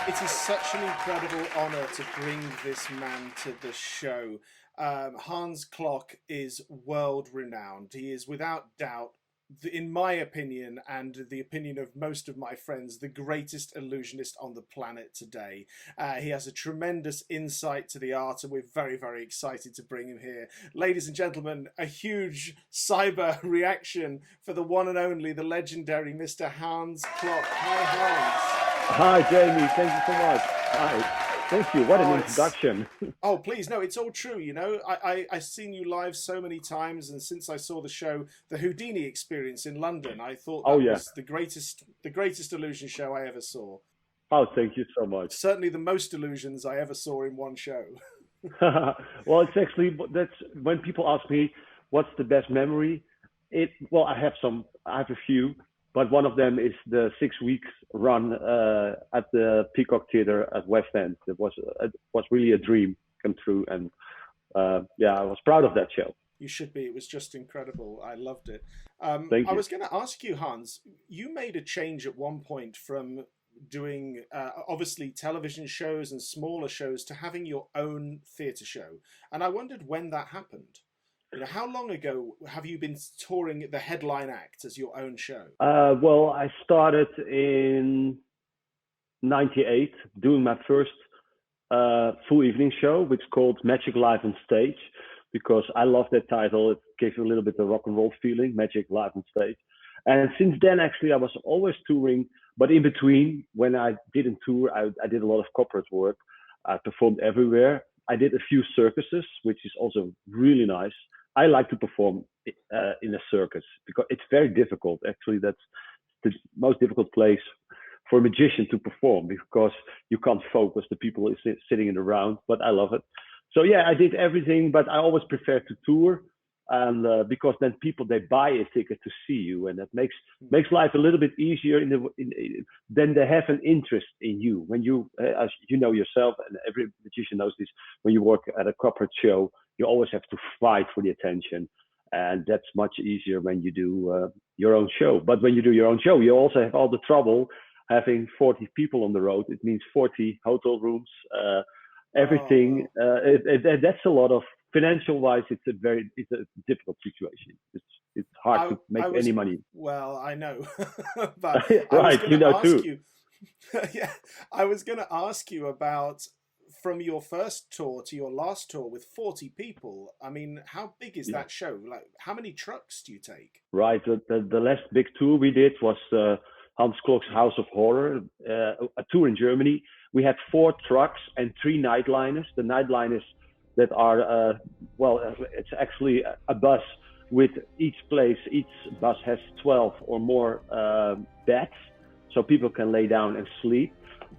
It is such an incredible honour to bring this man to the show. Hans Klok is world renowned. He is without doubt, in my opinion, and the opinion of most of my friends, the greatest illusionist on the planet today. He has a tremendous insight to the art, and we're very, very excited to bring him here. Ladies and gentlemen, a huge cyber reaction for the one and only, the legendary Mr. Hans Klok. Hi, Hans. Hi, Jamie. Thank you so much. Hi. Thank you. What an introduction. Oh, please, no, it's all true. I've seen you live so many times, and since I saw the show, the Houdini Experience in London, I thought Oh, that yeah. was the greatest illusion show I ever saw. Oh, thank you so much. Certainly, the most illusions I ever saw in one show. Well, it's actually that's when people ask me what's the best memory. Well, I have a few, but one of them is the 6 weeks run at the Peacock Theatre at West End. It was really a dream come true, and yeah, I was proud of that show. You should be. It was just incredible. I loved it. Thank I you. was going to ask you, Hans, you made a change at one point from doing obviously television shows and smaller shows to having your own theatre show. And I wondered when that happened. How long ago have you been touring the headline act as your own show? Well, I started in '98 doing my first full evening show, which is called Magic Live on Stage, because I love that title. It gave you a little bit of rock and roll feeling, Magic Live on Stage. And since then, actually, I was always touring, but in between, when I didn't tour, I did a lot of corporate work. I performed everywhere. I did a few circuses, which is also really nice. I like to perform in a circus because it's very difficult. Actually, that's the most difficult place for a magician to perform because you can't focus. The people is sitting in the round, but I love it. So yeah, I did everything, but I always prefer to tour, and because then people they buy a ticket to see you, and that makes life a little bit easier. Then they have an interest in you when you, as you know yourself, and every magician knows this. When you work at a corporate show, you always have to fight for the attention, and that's much easier when you do your own show. But when you do your own show, you also have all the trouble having 40 people on the road. It means 40 hotel rooms, Oh, everything. well. That's a lot of financial wise. It's a difficult situation. It's hard I to make I any was money. well, I know, but I was Right, going you to know ask too. you, yeah, I was going to ask you about from your first tour to your last tour with 40 people. I mean, how big is Yeah. that show? Like, how many trucks do you take? Right. The last big tour we did was Hans Klok's House of Horror, a tour in Germany. We had 4 trucks and 3 nightliners. The nightliners that are, it's actually a bus with each bus has 12 or more beds, so people can lay down and sleep.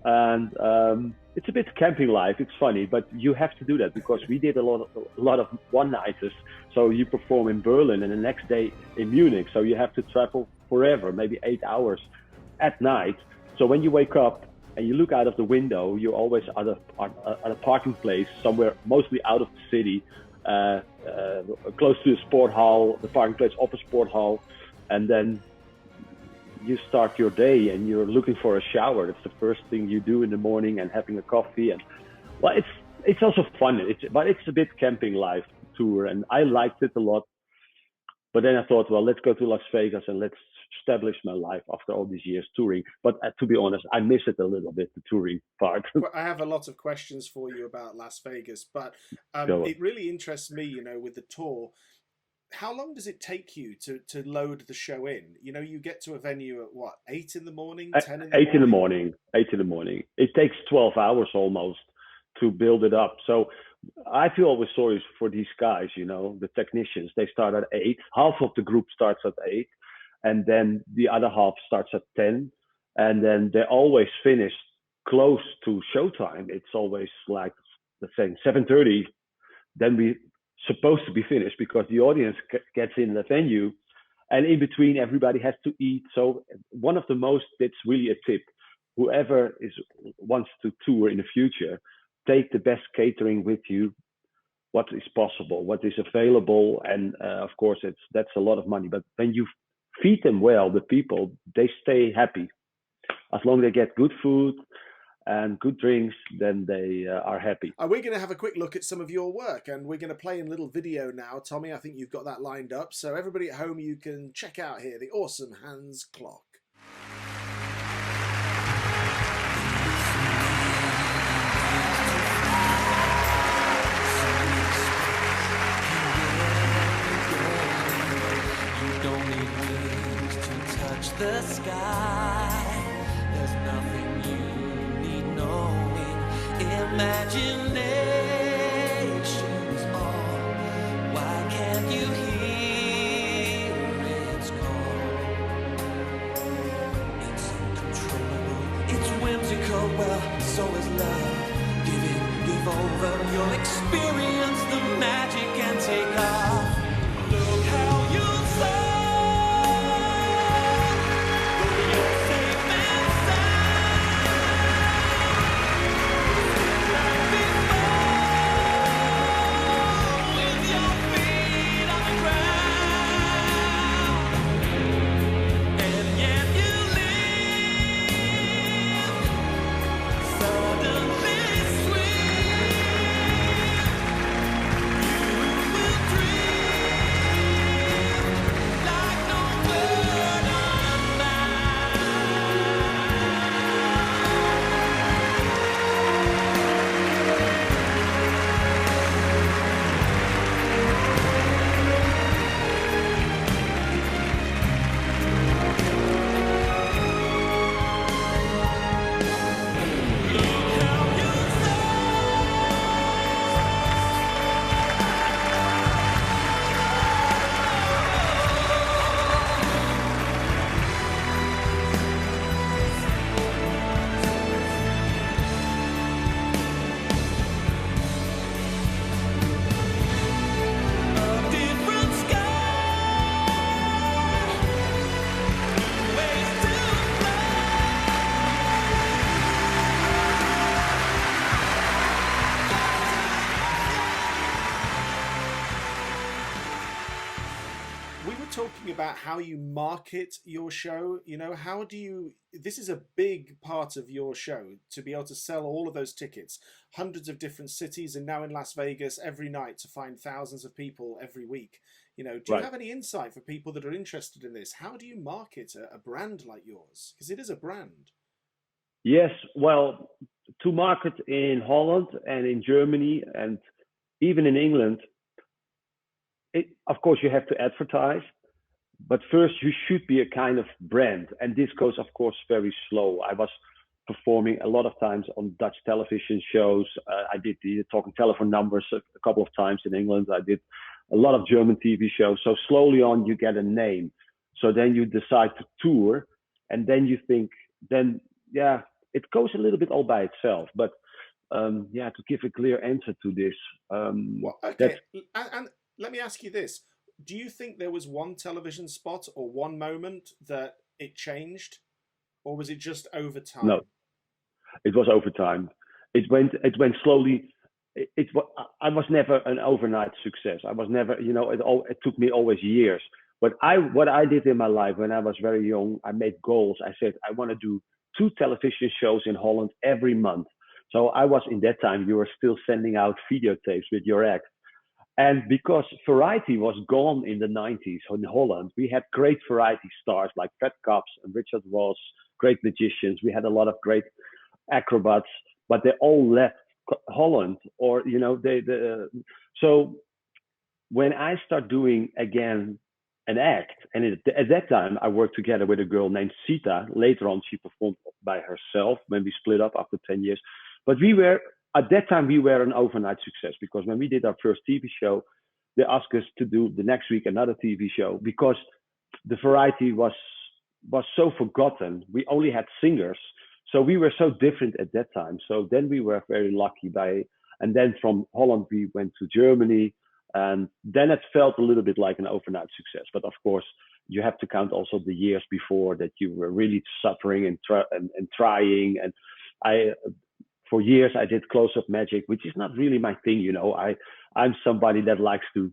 And it's a bit camping life. It's funny, but you have to do that because we did a lot of one-nighters. So you perform in Berlin and the next day in Munich. So you have to travel forever, maybe 8 hours at night. So when you wake up and you look out of the window, you're always at a parking place somewhere, mostly out of the city, close to the sport hall, the parking place off a sport hall, and then you start your day and you're looking for a shower. That's the first thing you do in the morning, and having a coffee. And well, it's also fun. But it's a bit camping life tour, and I liked it a lot. But then I thought, well, let's go to Las Vegas and let's establish my life after all these years touring. But to be honest, I miss it a little bit, the touring part. I have a lot of questions for you about Las Vegas, but Go on. it really interests me, with the tour. How long does it take you to load the show in? You get to a venue at what, 8 in the morning, 10 in the morning? 8 in the morning. 8 in the morning. It takes 12 hours almost to build it up. So I feel always sorry for these guys, the technicians. They start at 8. Half of the group starts at 8, and then the other half starts at 10, and then they always finish close to showtime. It's always like the same 7:30. Then we supposed to be finished because the audience gets in the venue, and in between everybody has to eat. So one of the most, that's really a tip, whoever wants to tour in the future, take the best catering with you, what is possible, what is available. And of course that's a lot of money, but when you feed them well, the people, they stay happy as long as they get good food, and good drinks, then they are happy. We're going to have a quick look at some of your work, and we're going to play in a little video now. Tommy, I think you've got that lined up. So everybody at home, you can check out here the awesome Hans Klok. You don't need wings to touch the sky. There's nothing you need knowing. Imagination's all. Why can't you hear its call? It's uncontrollable, it's whimsical. Well, so is love. Give over your experience the magic and take off. Look how you talking about how you market your show. You know, how do you, this is a big part of your show, to be able to sell all of those tickets, hundreds of different cities, and now in Las Vegas every night to find thousands of people every week. You know, do you have any insight for people that are interested in this? How do you market a brand like yours? Because it is a brand. Yes, well, to market in Holland and in Germany and even in England, of course, you have to advertise. But first, you should be a kind of brand. And this goes, of course, very slow. I was performing a lot of times on Dutch television shows. I did the Talking Telephone Numbers a couple of times in England. I did a lot of German TV shows. So slowly on, you get a name. So then you decide to tour. And then you think, then, yeah, it goes a little bit all by itself. But yeah, to give a clear answer to this. Well, okay, and let me ask you this. Do you think there was one television spot or one moment that it changed? Or was it just over time? No, it was over time. It went slowly. I was never an overnight success. I was never, you know, it took me always years. But what I did in my life when I was very young, I made goals. I said, I want to do 2 television shows in Holland every month. So I was, in that time, you were still sending out videotapes with your act. And because variety was gone in the 90s in Holland, we had great variety stars like Fred Kaps and Richard Ross, great magicians. We had a lot of great acrobats, but they all left Holland, or, you know, so when I start doing again an act, and at that time I worked together with a girl named Sita. Later on, she performed by herself when we split up after 10 years. But at that time, we were an overnight success, because when we did our first TV show, they asked us to do the next week another TV show, because the variety was so forgotten. We only had singers. So we were so different at that time. So then we were very lucky and then from Holland, we went to Germany, and then it felt a little bit like an overnight success. But of course, you have to count also the years before that you were really suffering and trying. And for years, I did close-up magic, which is not really my thing. You know, I'm somebody that likes to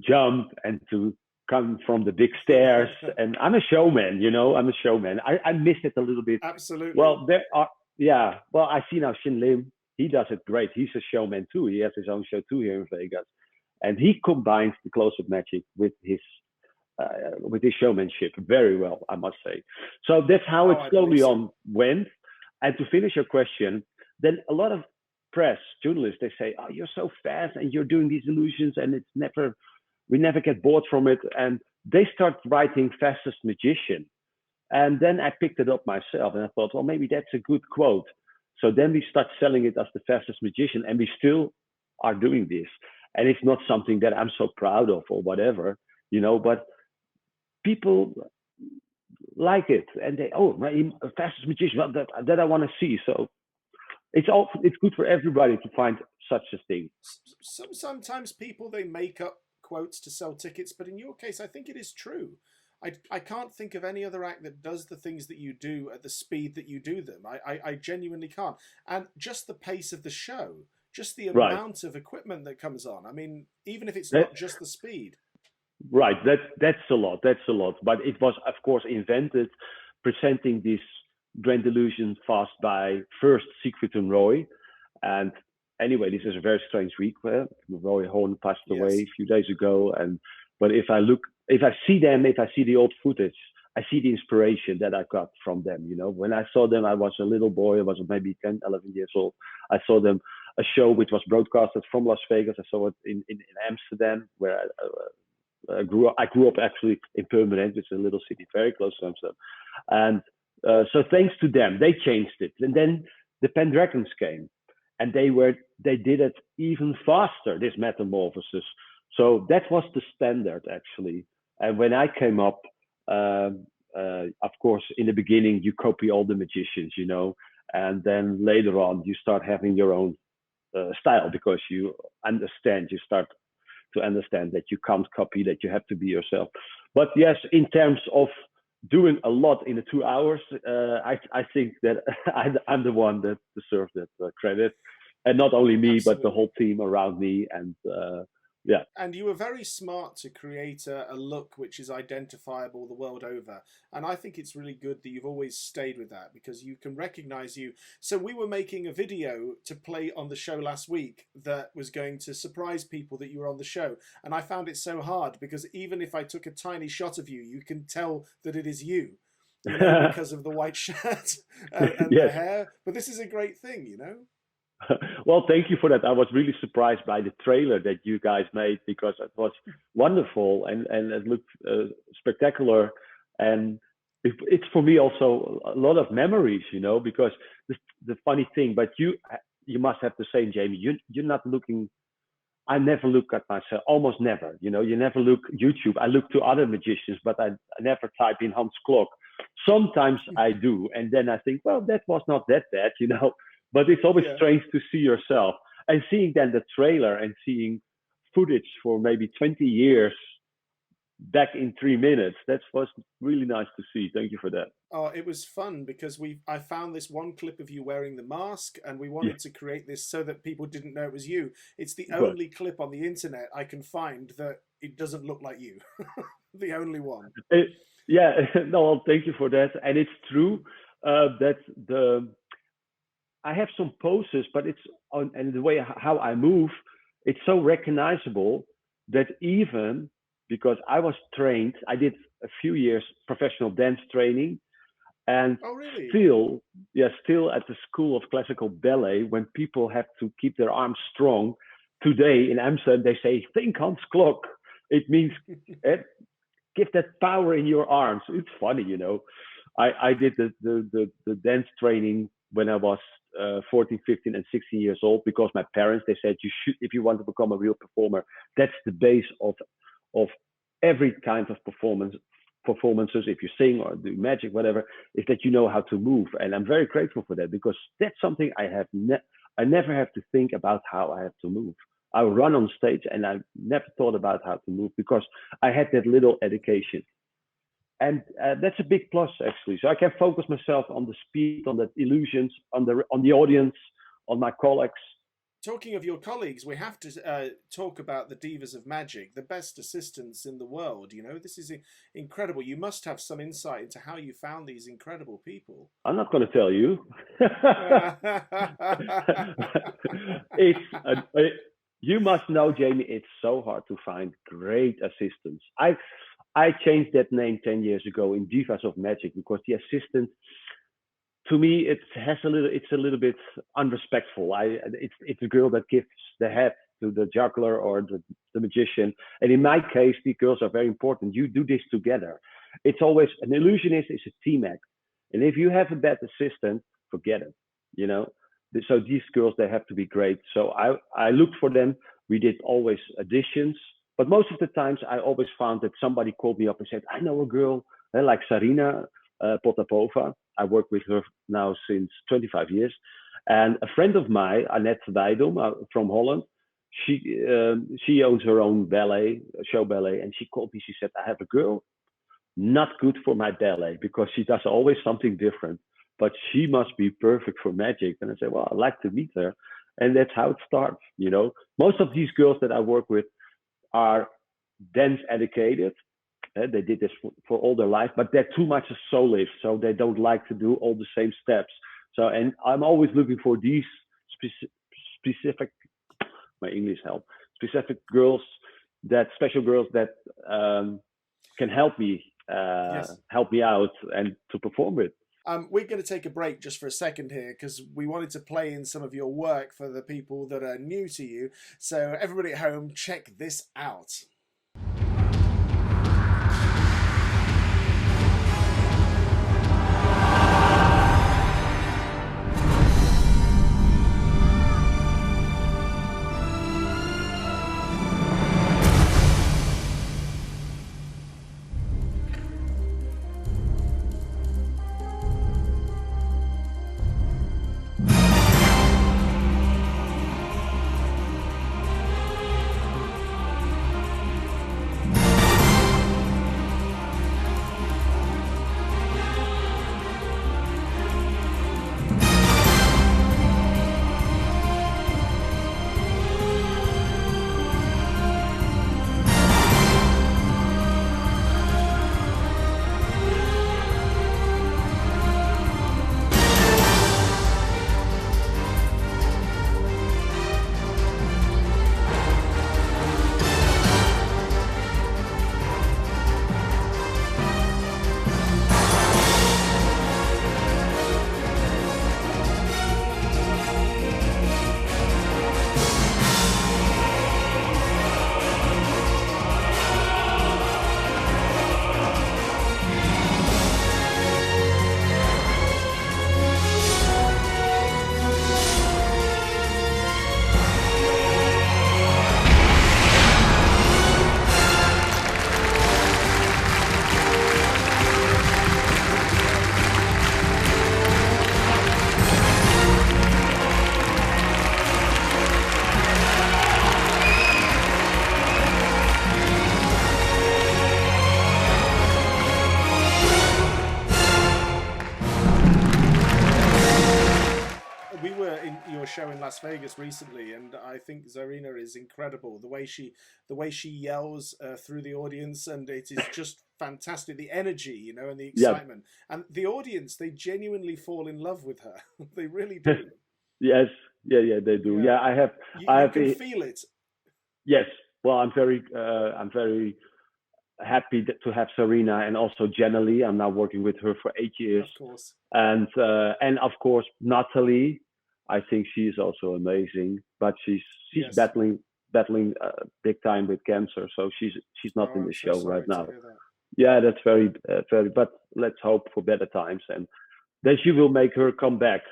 jump and to come from the big stairs. And I'm a showman, you know, I miss it a little bit. Absolutely. Well, yeah. Well, I see now Shin Lim. He does it great. He's a showman too. He has his own show too here in Vegas, and he combines the close-up magic with his showmanship very well, I must say. So that's how it Oh, I believe slowly so. on went. And to finish your question, then a lot of press journalists they say, "Oh, you're so fast and you're doing these illusions, and we never get bored from it." And they start writing fastest magician. And then I picked it up myself and I thought, well, maybe that's a good quote. So then we start selling it as the fastest magician, and we still are doing this. And it's not something that I'm so proud of or whatever, but people like it, and they, oh, my fastest magician, well, that I want to see. So it's good for everybody to find such a thing. Sometimes people they make up quotes to sell tickets, but in your case, I think it is true. I can't think of any other act that does the things that you do at the speed that you do them. I genuinely can't. And just the pace of the show, just the Right. amount of equipment that comes on. I mean, even if it's That, not just the speed. right. That's a lot. That's a lot. But it was, of course, invented presenting this Grand Illusion fast by first Siegfried and Roy. And anyway, this is a very strange week. Roy Horn passed away Yes. a few days ago. But if I see the old footage, I see the inspiration that I got from them. When I saw them, I was a little boy. I was maybe 10, 11 years old. I saw them, a show which was broadcasted from Las Vegas. I saw it in Amsterdam, where I grew up. I grew up actually in Permanent, which is a little city very close to Amsterdam. And so thanks to them, they changed it. And then the Pendragons came, and they did it even faster, this metamorphosis. So that was the standard actually. And when I came up, of course, in the beginning you copy all the magicians, and then later on you start having your own style, because you start to understand that you can't copy, that you have to be yourself. But yes, in terms of doing a lot in the 2 hours, I think that I'm the one that deserves that credit, and not only me, but the Absolutely. whole team around me. And yeah, And you were very smart to create a look which is identifiable the world over. And I think it's really good that you've always stayed with that, because you can recognize you. So we were making a video to play on the show last week that was going to surprise people that you were on the show. And I found it so hard, because even if I took a tiny shot of you, you can tell that it is you, because of the white shirt and the yes. hair. But this is a great thing. Well, thank you for that. I was really surprised by the trailer that you guys made, because it was wonderful and it looked spectacular. And it's for me also a lot of memories, because the funny thing, but you must have the same, Jamie. You're not looking. I never look at myself, almost never. You never look YouTube. I look to other magicians, but I never type in Hans Klok. Sometimes I do, and then I think, well, that was not that bad, But it's always Yeah. strange to see yourself, and seeing then the trailer and seeing footage for maybe 20 years back in 3 minutes. That was really nice to see. Thank you for that. Oh, it was fun because I found this one clip of you wearing the mask, and we Yeah, wanted to create this so that people didn't know it was you. It's the good. only clip on the internet I can find that it doesn't look like you. The only one. It, yeah, no, well, thank you for that. And it's true that I have some poses, but it's on, and the way how I move, it's so recognizable that even because I was trained, I did a few years professional dance training, and Oh, really? still, yeah, still at the School of Classical Ballet, when people have to keep their arms strong, today in Amsterdam they say, "Think Hans Klok." It means eh, give that power in your arms. It's funny. I did the dance training when I was 14, 15, and 16 years old, because my parents, they said, you should, if you want to become a real performer, that's the base of every kind of performances. If you sing or do magic, whatever, is that you know how to move. And I'm very grateful for that, because that's something I never have to think about how I have to move. I run on stage and I never thought about how to move, because I had that little education. And that's a big plus actually. So I can focus myself on the speed, on the illusions, on the audience, on my colleagues. Talking of your colleagues, we have to talk about the Divas of Magic, the best assistants in the world. You know, this is incredible. You must have some insight into how you found these incredible people. I'm not going to tell you. it's you must know, Jamie. It's so hard to find great assistants. I changed that name 10 years ago in Divas of Magic because the assistant, to me, it's a little bit unrespectful. It's a girl that gives the head to the juggler or the magician, and in my case, the girls are very important. You do this together. It's always an illusionist is a team act, and if you have a bad assistant, forget it. You know, so these girls they have to be great. So I looked for them. We did always auditions, but most of the times I always found that somebody called me up and said, "I know a girl like Sarina Potapova. I work with her now since 25 years. And a friend of mine, Annette Weidom from Holland, she owns her own ballet, show ballet, and she called me. She said, I have a girl, not good for my ballet because she does always something different, but she must be perfect for magic. And I said, well, I'd like to meet her. And that's how it starts. You know, most of these girls that I work with are dance educated. They did this for all their life, but they're too much a soloist, so they don't like to do all the same steps. So, and I'm always looking for these specific, my English help, specific girls, that special girls that can help me out and to perform with. We're going to take a break just for a second here because we wanted to play in some of your work for the people that are new to you. So everybody at home, check this out. Show in Las Vegas recently, and I think Zarina is incredible. The way she yells through the audience, and it is just fantastic. The energy, you know, and the excitement, and the audience, they genuinely fall in love with her. They really do. Yes, yeah, they do. Yeah, I have. You can feel it. Yes. Well, I'm very happy to have Sarina and also Jenna Lee. I'm now working with her for 8 years. Of course. And of course Natalie. I think she is also amazing, but she's battling big time with cancer, so she's not in the show right now. Yeah, that's very. But let's hope for better times, and then she will make her comeback.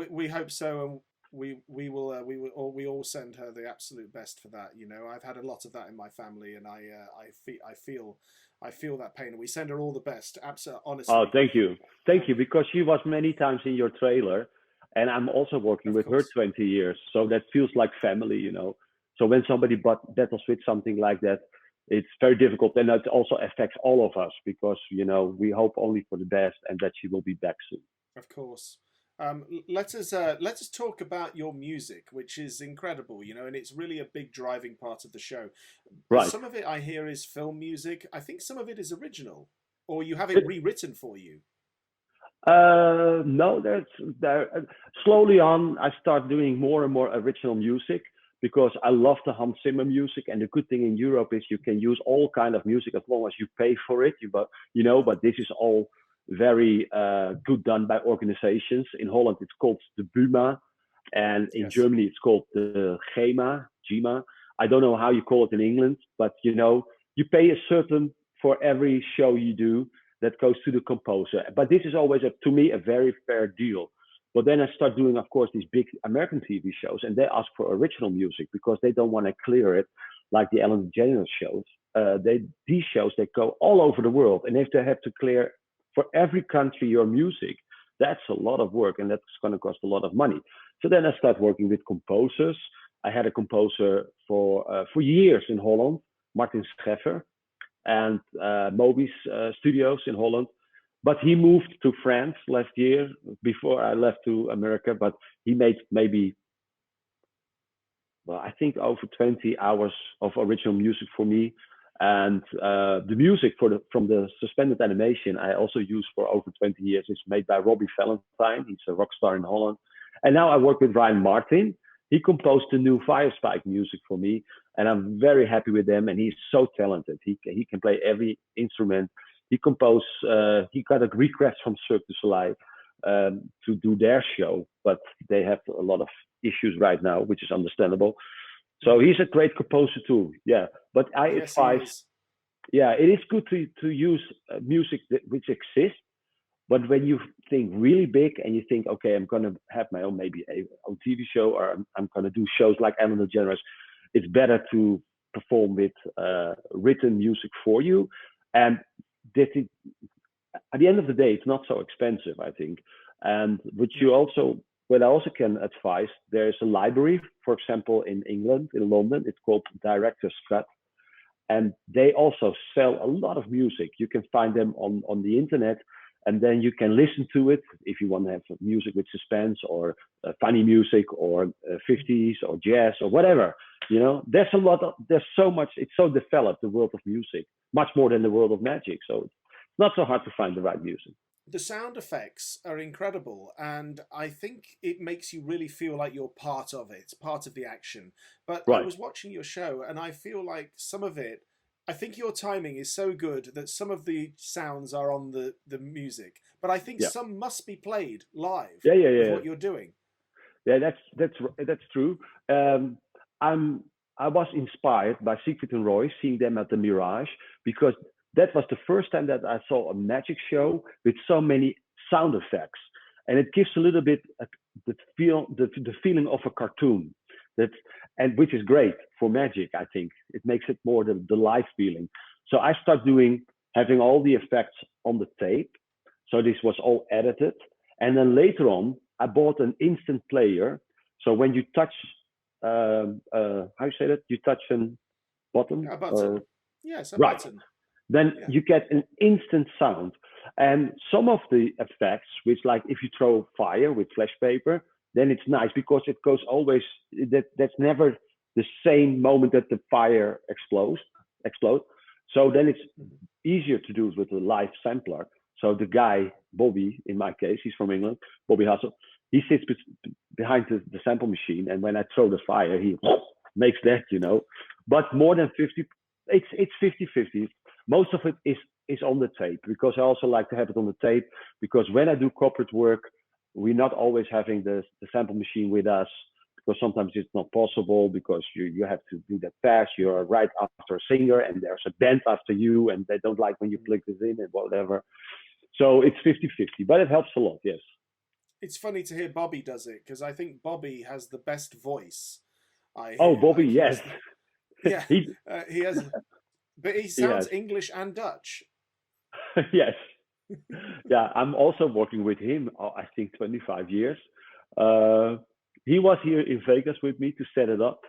We hope so, and we all send her the absolute best for that. You know, I've had a lot of that in my family, and I feel that pain, and we send her all the best. Absolutely, honestly. Oh, thank you, because she was many times in your trailer. And I'm also working with her 20 years. So that feels like family, you know. So when somebody battles with something like that, it's very difficult. And it also affects all of us because, you know, we hope only for the best and that she will be back soon. Of course. Let us talk about your music, which is incredible, and it's really a big driving part of the show. Right. Some of it I hear is film music. I think some of it is original, or you have it It, rewritten for you. no, there's there. Slowly on, I start doing more and more original music because I love the Hans Zimmer music. And the good thing in Europe is you can use all kind of music as long as you pay for it. But this is all very good done by organizations. In Holland, it's called the Buma, and in Yes. Germany, it's called the GEMA. I don't know how you call it in England, but you pay a certain for every show you do that goes to the composer. But this is always, to me, a very fair deal. But then I start doing, of course, these big American TV shows, and they ask for original music because they don't want to clear it like the Ellen DeGeneres shows. These shows, they go all over the world, and if they have to clear for every country your music, that's a lot of work, and that's going to cost a lot of money. So then I start working with composers. I had a composer for years in Holland, Martin Scheffer, and Moby's studios in Holland. But he moved to France last year before I left to America. But he made maybe, well, I think over 20 hours of original music for me. And the music from the suspended animation I also used for over 20 years is made by Robbie Valentine. He's a rock star in Holland. And now I work with Ryan Martin. He composed the new Fire Spike music for me, and I'm very happy with them. And he's so talented. He can play every instrument. He composed. He got a request from Cirque du Soleil to do their show, but they have a lot of issues right now, which is understandable. So he's a great composer too. Yeah, but I Yes, he advise. is. Yeah, it is good to use music which exists. But when you think really big and you think, okay, I'm going to have my own maybe own TV show, or I'm going to do shows like Ellen DeGeneres, it's better to perform with written music for you. And that at the end of the day, it's not so expensive, I think. And what I also can advise, there's a library, for example, in England, in London, it's called Director's Cut. And they also sell a lot of music. You can find them on the internet, and then you can listen to it if you want to have music with suspense or funny music or 50s or jazz or whatever. There's so much. It's so developed, the world of music, much more than the world of magic. So it's not so hard to find the right music. The sound effects are incredible, and I think it makes you really feel like you're part of it, part of the action. But I Right. was watching your show, and I feel like some of it, I think your timing is so good that some of the sounds are on the music, but I think Yeah. some must be played live Yeah. Yeah. with Yeah. what you're doing. Yeah, that's true. Um, I'm I was inspired by Siegfried and Roy, seeing them at the Mirage, because that was the first time that I saw a magic show with so many sound effects, and it gives a little bit the feeling of a cartoon, that and which is great for magic. I think it makes it more the live feeling. So I start doing having all the effects on the tape. So this was all edited, and then later on I bought an instant player. So when you touch, how you say that? You touch a button, A button. Yes, a right? button. Then Yeah. you get an instant sound. And some of the effects, which like if you throw fire with flash paper, then it's nice because it goes always that's never the same moment that the fire explode. So then it's Mhm. easier to do it with a live sampler. So the guy, Bobby, in my case, he's from England, Bobby Hassel, he sits behind the sample machine, and when I throw the fire, he makes that. But more than 50, it's 50-50. Most of it is on the tape, because I also like to have it on the tape, because when I do corporate work, we're not always having the sample machine with us, because sometimes it's not possible, because you have to do that fast. You're right after a singer and there's a band after you, and they don't like when you plug this in and whatever. So it's 50-50, but it helps a lot, yes. It's funny to hear Bobby does it because I think Bobby has the best voice. I Oh, hear Bobby, like yes. yeah, he he has, but he yes. sounds English and Dutch. Yes. Yeah, I'm also working with him, I think 25 years. Uh, he was here in Vegas with me to set it up,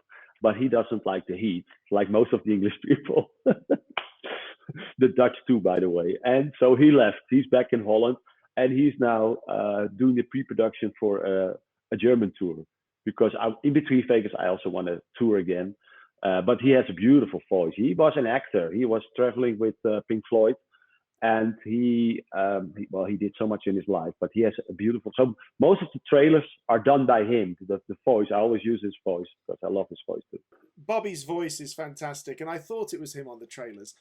but he doesn't like the heat, like most of the English people. The Dutch too, by the way. And so he left. He's back in Holland. and he's now doing the pre-production for a German tour. Because in between Vegas, I also want to tour again. But he has a beautiful voice. He was an actor. He was traveling with Pink Floyd, and he did so much in his life. But he has a beautiful. So most of the trailers are done by him. The voice. I always use his voice because I love his voice too. Bobby's voice is fantastic, and I thought it was him on the trailers.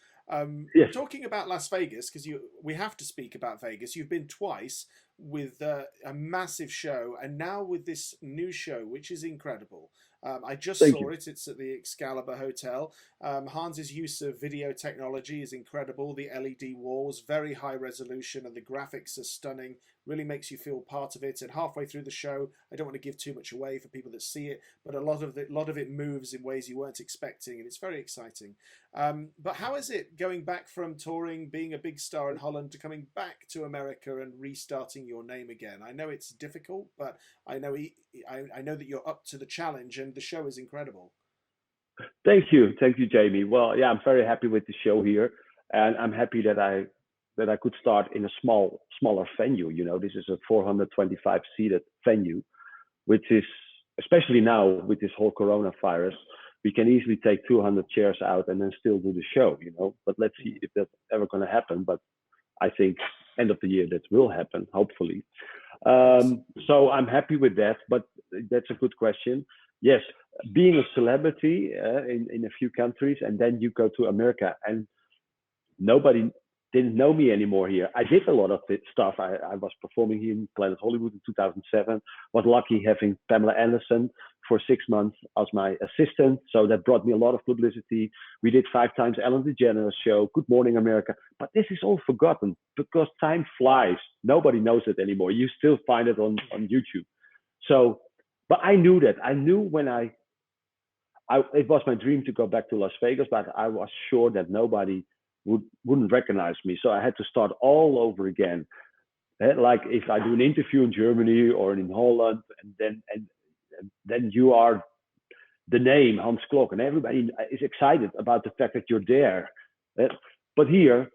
Yes. Talking about Las Vegas, because we have to speak about Vegas. You've been twice with a massive show, and now with this new show, which is incredible. I just saw it. It's at the Excalibur Hotel. Hans's use of video technology is incredible. The LED walls, very high resolution, and the graphics are stunning. Really makes you feel part of it. And halfway through the show, I don't want to give too much away for people that see it, but a lot of it moves in ways you weren't expecting, and it's very exciting. But how is it going back from touring, being a big star in Holland, to coming back to America and restarting your name again? I know it's difficult, but I know that you're up to the challenge, and the show is incredible. Thank you, Jamie. Well, yeah, I'm very happy with the show here, and I'm happy that I could start in a smaller venue. You know, this is a 425 seated venue, which is, especially now with this whole coronavirus, we can easily take 200 chairs out and then still do the show, you know. But let's see if that's ever going to happen. But I think end of the year that will happen, hopefully. So I'm happy with that. But that's a good question. Yes, being a celebrity in a few countries, and then you go to America and nobody didn't know me anymore here. I did a lot of stuff. I was performing here in Planet Hollywood in 2007. Was lucky having Pamela Anderson for 6 months as my assistant. So that brought me a lot of publicity. We did 5 times Ellen DeGeneres show, Good Morning America. But this is all forgotten because time flies. Nobody knows it anymore. You still find it on YouTube. So, but I knew that. I knew when it was my dream to go back to Las Vegas, but I was sure that nobody wouldn't recognize me. So I had to start all over again. Like if I do an interview in Germany or in Holland, and then you are the name Hans Klok, and everybody is excited about the fact that you're there. But here,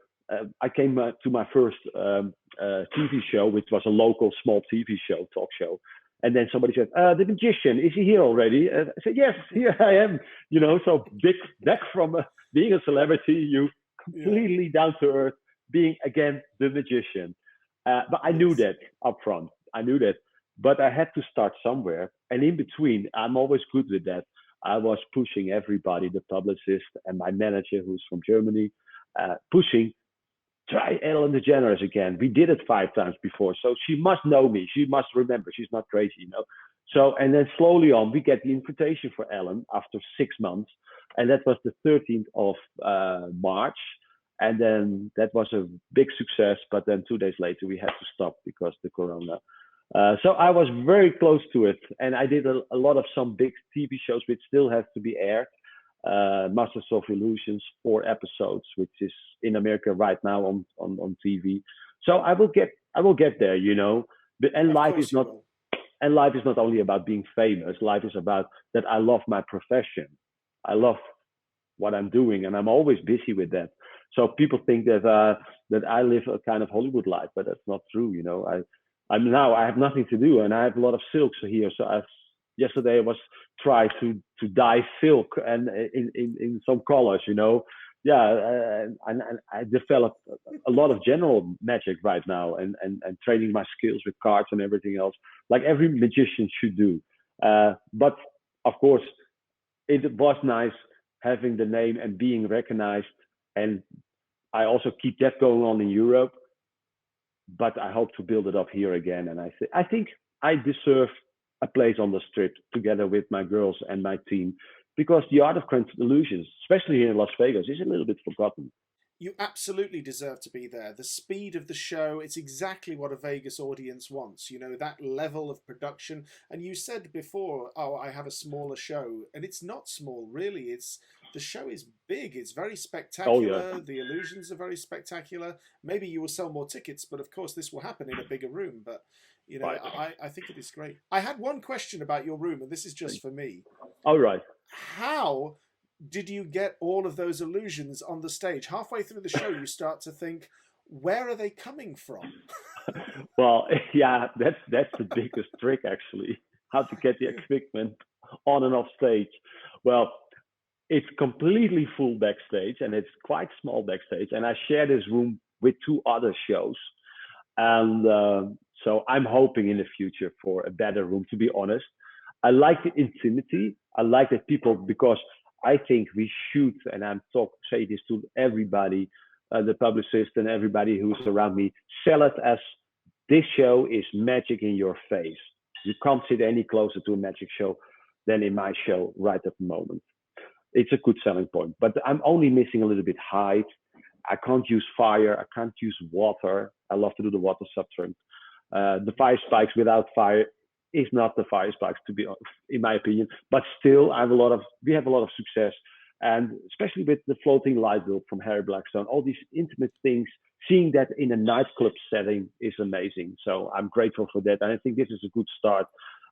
I came to my first TV show, which was a local small TV show, talk show. And then somebody said, the magician, is he here already? I said, yes, here I am. You know, so back from being a celebrity, you completely down to earth, being again the magician. But I knew that up front. I knew that. But I had to start somewhere. And in between, I'm always good with that. I was pushing everybody, the publicist and my manager, who's from Germany, pushing, try Ellen DeGeneres again. We did it 5 times before. So she must know me. She must remember. She's not crazy, you know. So, and then slowly on, we get the invitation for Ellen after 6 months. And that was the 13th of March. And then that was a big success. But then 2 days later, we had to stop because the corona. So I was very close to it. And I did a lot of some big TV shows, which still have to be aired. Masters of Illusions, 4 episodes, which is in America right now on TV. So I will get there, you know. And life is not only about being famous. Life is about that I love my profession. I love what I'm doing, and I'm always busy with that. So people think that I live a kind of Hollywood life, but that's not true. You know, I have nothing to do, and I have a lot of silks here. So yesterday I was trying to dye silk and in some colors, you know. Yeah, and I developed a lot of general magic right now, and training my skills with cards and everything else, like every magician should do. But of course, it was nice having the name and being recognized, and I also keep that going on in Europe. But I hope to build it up here again, and I think I deserve a place on the strip together with my girls and my team, because the art of grand illusions, especially here in Las Vegas, is a little bit forgotten. You absolutely deserve to be there. The speed of the show, it's exactly what a Vegas audience wants, you know, that level of production. And you said before, oh, I have a smaller show, and it's not small, really. The show is big. It's very spectacular. Oh, yeah. The illusions are very spectacular. Maybe you will sell more tickets, but of course this will happen in a bigger room. But, you know, right. I think it is great. I had one question about your room, and this is just for me. All right. How did you get all of those illusions on the stage? Halfway through the show, you start to think, where are they coming from? Well, yeah, that's the biggest trick actually. How to get the equipment on and off stage. Well, it's completely full backstage, and it's quite small backstage. And I share this room with two other shows, and so I'm hoping in the future for a better room. To be honest, I like the intimacy. I like that people, because I think we should, and say this to everybody, the publicist and everybody who's around me, sell it as this show is magic in your face. You can't sit any closer to a magic show than in my show right at the moment. It's a good selling point, but I'm only missing a little bit height. I can't use fire. I can't use water. I love to do the water substrate. The fire spikes without fire is not the fire spikes, to be, in my opinion. But still, we have a lot of success, and especially with the floating light bulb from Harry Blackstone, all these intimate things. Seeing that in a nightclub setting is amazing. So I'm grateful for that, and I think this is a good start.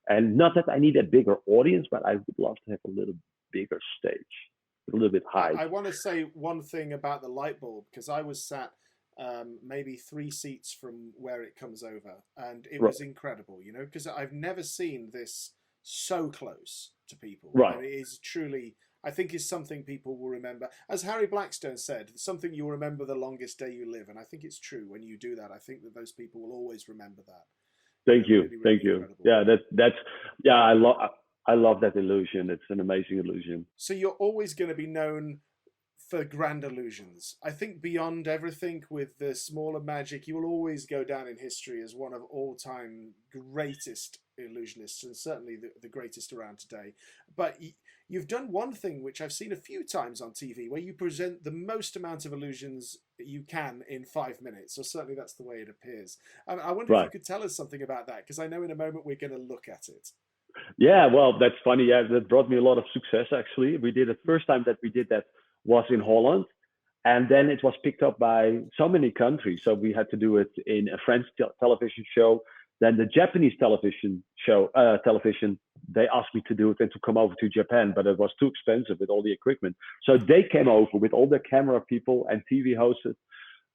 And not that I need a bigger audience, but I would love to have a little bigger stage, a little bit high. I want to say one thing about the light bulb, because I was sat maybe 3 seats from where it comes over, and it was incredible, because I've never seen this so close to people. Right. And it is truly, I think, is something people will remember. As Harry Blackstone said, something you'll remember the longest day you live. And I think it's true when you do that. I think that those people will always remember that. Thank you. Really, really Thank you. incredible. Yeah, I love that illusion. It's an amazing illusion. So you're always going to be known for grand illusions. I think beyond everything, with the smaller magic, you will always go down in history as one of all-time greatest illusionists, and certainly the greatest around today. But you've done one thing which I've seen a few times on TV, where you present the most amount of illusions you can in 5 minutes, or certainly that's the way it appears. I wonder if you could tell us something about that, because I know in a moment we're going to look at it. Yeah, well, that's funny. Yeah, that brought me a lot of success, actually. We did it, first time that we did that was in Holland, and then it was picked up by so many countries. So we had to do it in a French television show. Then the Japanese television, they asked me to do it and to come over to Japan, but it was too expensive with all the equipment. So they came over with all the camera people and TV hosts,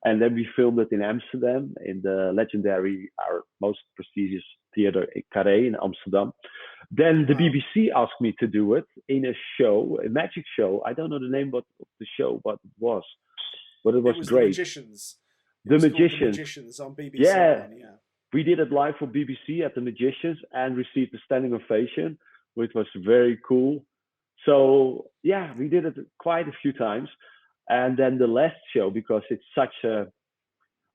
and then we filmed it in Amsterdam, in the legendary, our most prestigious theater, Carré in Amsterdam. Then the BBC asked me to do it in a show, a magic show. I don't know the name of the show, but it was great. The Magicians on BBC Yeah. One, yeah. We did it live for BBC at the Magicians and received a standing ovation, which was very cool. So yeah, we did it quite a few times. And then the last show, because it's such a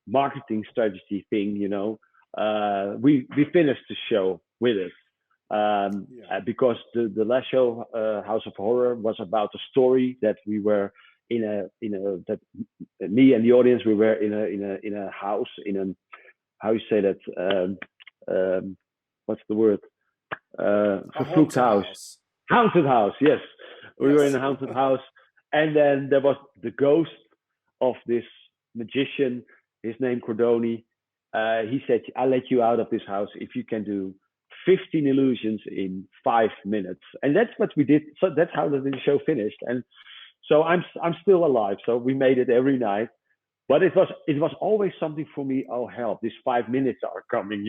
marketing strategy thing, we finished the show with it. Because the last show, House of Horror, was about a story that we were that me and the audience, we were in a house, how you say that? What's the word? Vervloekt house. Haunted house, yes. We were in a haunted house, and then there was the ghost of this magician. His name Cordoni. He said, "I'll let you out of this house if you can do 15 illusions in 5 minutes." And that's what we did. So that's how the show finished. And so I'm still alive. So we made it every night. But it was always something for me. Oh, help, these 5 minutes are coming,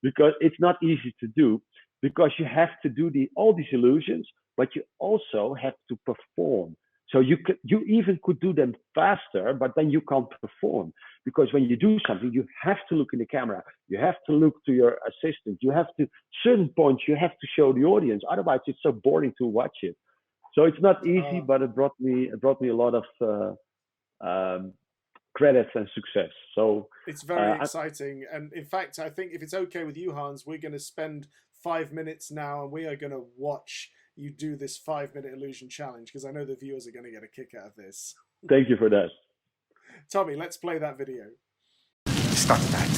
because it's not easy to do, because you have to do all these illusions, but you also have to perform. So you even could do them faster, but then you can't perform, because when you do something, you have to look in the camera, you have to look to your assistant, you have to, certain points you have to show the audience. Otherwise, it's so boring to watch it. So it's not easy, but it brought me a lot of credits and success. So it's very exciting. And in fact, I think if it's okay with you, Hans, we're going to spend 5 minutes now, and we are going to watch you do this 5-minute illusion challenge, because I know the viewers are going to get a kick out of this. Thank you for that. Tommy, let's play that video. Start that.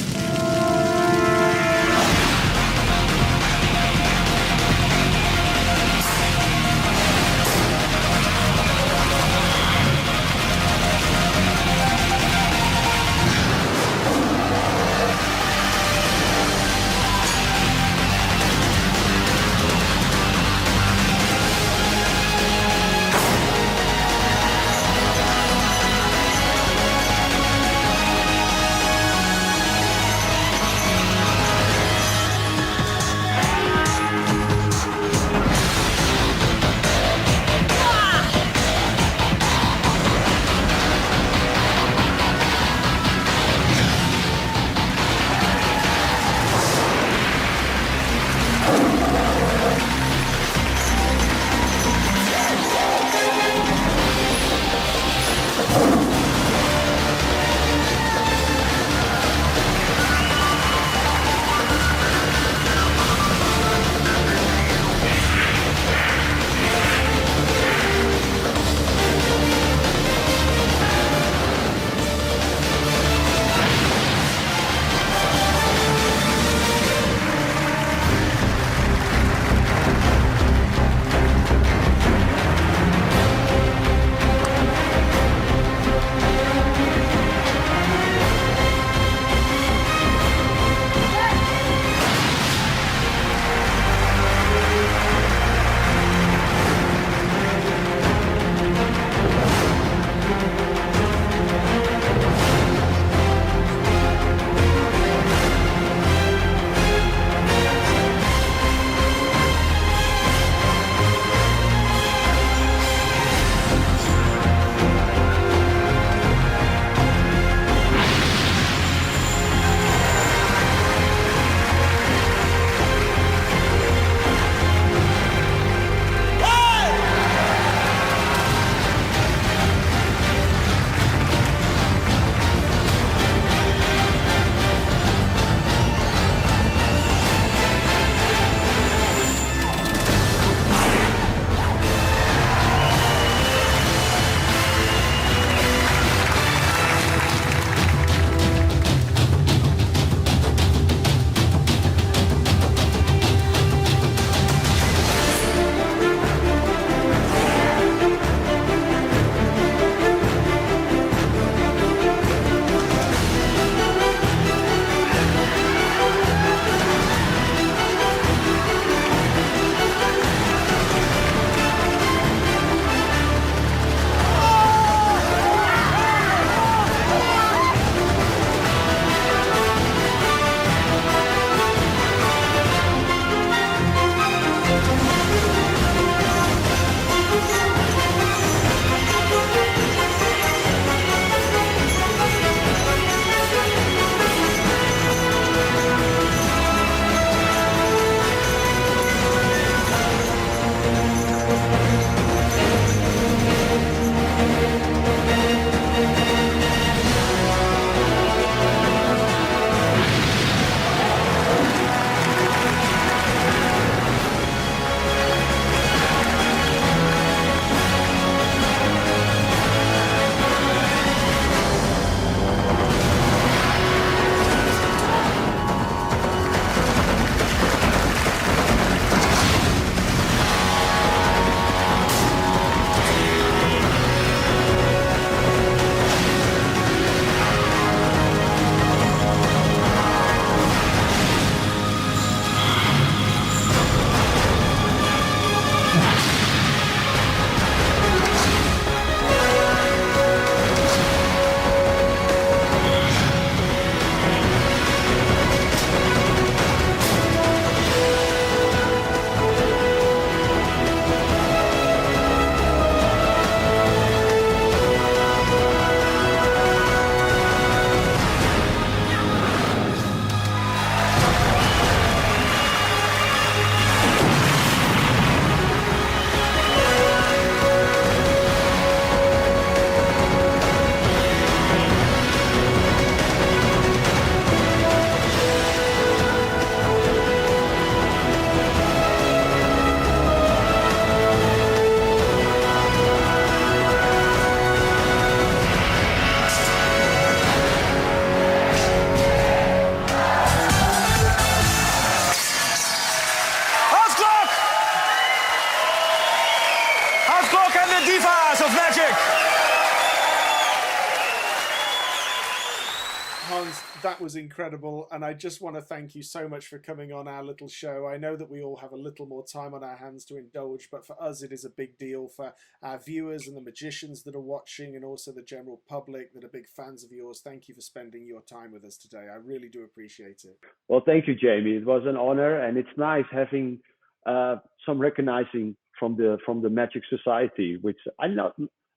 was incredible. And I just want to thank you so much for coming on our little show. I know that we all have a little more time on our hands to indulge, but for us, it is a big deal. For our viewers and the magicians that are watching, and also the general public that are big fans of yours, thank you for spending your time with us today. I really do appreciate it. Well, thank you, Jamie. It was an honor, and it's nice having some recognizing from the Magic Society, which I know.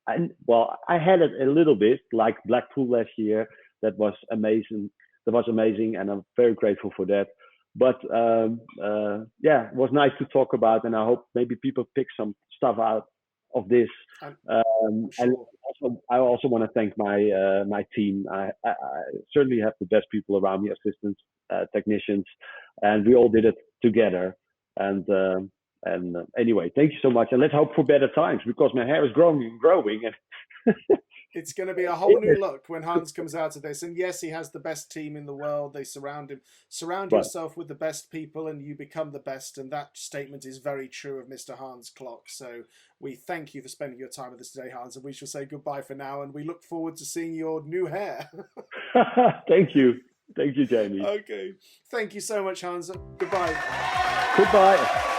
I had it a little bit, like Blackpool last year. That was amazing. And I'm very grateful for that. But yeah, it was nice to talk about, and I hope maybe people pick some stuff out of this. Sure. And I also want to thank my team. I certainly have the best people around me, assistants, technicians, and we all did it together. And anyway, thank you so much, and let's hope for better times, because my hair is growing and growing. It's going to be a whole new look when Hans comes out of this. And yes, he has the best team in the world. They surround him. Surround yourself with the best people and you become the best. And that statement is very true of Mr. Hans Klok. So we thank you for spending your time with us today, Hans. And we shall say goodbye for now. And we look forward to seeing your new hair. Thank you. Thank you, Jamie. Okay. Thank you so much, Hans. Goodbye. Goodbye.